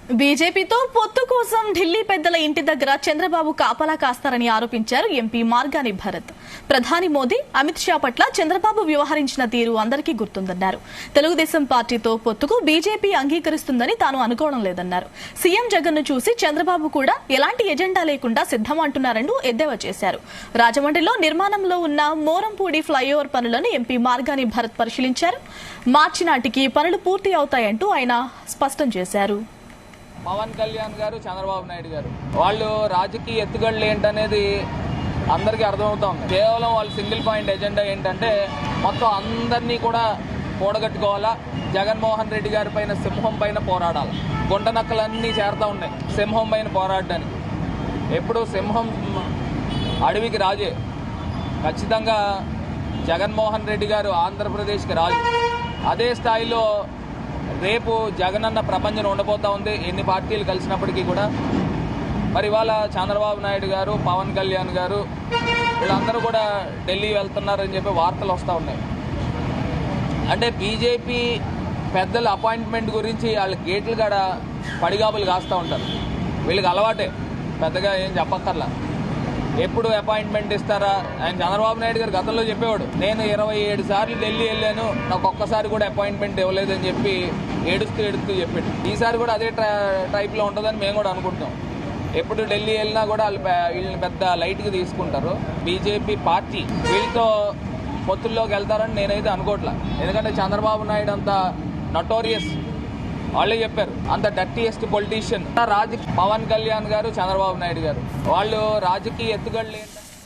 బీజేపీతో పొత్తు కోసం ఢిల్లీ పెద్దల ఇంటి దగ్గర చంద్రబాబు కాపలా కాస్తారని ఆరోపించారు ఎంపీ మార్గాని భరత్. ప్రధాని మోదీ, అమిత్ షా పట్ల చంద్రబాబు వ్యవహరించిన తీరు అందరికీ గుర్తుందన్నారు. తెలుగుదేశం పార్టీతో పొత్తుకు బీజేపీ అంగీకరిస్తుందని తాను అనుకోవడం లేదన్నారు. సీఎం జగన్ ను చూసి చంద్రబాబు కూడా ఎలాంటి ఎజెండా లేకుండా సిద్దమంటున్నారంటూ ఎద్దేవా చేశారు. రాజమండ్రిలో నిర్మాణంలో ఉన్న మోరంపూడి ఫ్లైఓవర్ పనులను ఎంపీ మార్గాని భరత్ పరిశీలించారు. మార్చి నాటికి పనులు పూర్తి అవుతాయంటూ ఆయన స్పష్టం చేశారు. పవన్ కళ్యాణ్ గారు, చంద్రబాబు నాయుడు గారు వాళ్ళు రాజకీయ ఎత్తుగడలు ఏంటనేది అందరికీ అర్థమవుతా ఉంది. కేవలం వాళ్ళ సింగిల్ పాయింట్ ఎజెండా ఏంటంటే మొత్తం అందరినీ కూడా కూడగట్టుకోవాలా, జగన్మోహన్ రెడ్డి గారి పైన, సింహం పైన పోరాడాలి. గుంట నక్కలన్నీ చేరుతూ ఉన్నాయి సింహం పైన పోరాడడానికి. ఎప్పుడు సింహం అడవికి రాజే. ఖచ్చితంగా జగన్మోహన్ రెడ్డి గారు ఆంధ్రప్రదేశ్కి రాజు. అదే స్థాయిలో రేపు జగనన్న ప్రపంచం ఉండబోతా ఉంది ఎన్ని పార్టీలు కలిసినప్పటికీ కూడా. మరి ఇవాళ చంద్రబాబు నాయుడు గారు, పవన్ కళ్యాణ్ గారు వీళ్ళందరూ కూడా ఢిల్లీ వెళ్తున్నారని చెప్పి వార్తలు వస్తూ ఉన్నాయి. అంటే బీజేపీ పెద్దల అపాయింట్మెంట్ గురించి వాళ్ళ గేట్లు కాడ పడిగాపులు కాస్తూ ఉంటారు. వీళ్ళకి అలవాటే, పెద్దగా ఏం చెప్పక్కర్లా. ఎప్పుడు అపాయింట్మెంట్ ఇస్తారా? ఆయన చంద్రబాబు నాయుడు గారు గతంలో చెప్పేవాడు, నేను 27 సార్లు ఢిల్లీ వెళ్ళాను, నాకు ఒక్కసారి కూడా అపాయింట్మెంట్ ఇవ్వలేదని చెప్పి ఏడుస్తూ చెప్పాడు. ఈసారి కూడా అదే టైప్లో ఉంటుందని మేము కూడా అనుకుంటాం. ఎప్పుడు ఢిల్లీ వెళ్ళినా కూడా వీళ్ళని పెద్ద లైట్గా తీసుకుంటారు. బీజేపీ పార్టీ వీళ్ళతో పొత్తుల్లోకి వెళ్తారని నేనైతే అనుకోవట్లా. ఎందుకంటే చంద్రబాబు నాయుడు అంత నటోరియస్, వాళ్ళే చెప్పారు, అంత డర్టీయెస్ట్ పొలిటీషియన్ పవన్ కళ్యాణ్ గారు, చంద్రబాబు నాయుడు గారు. వాళ్ళు రాజకీయ ఎత్తుగడలు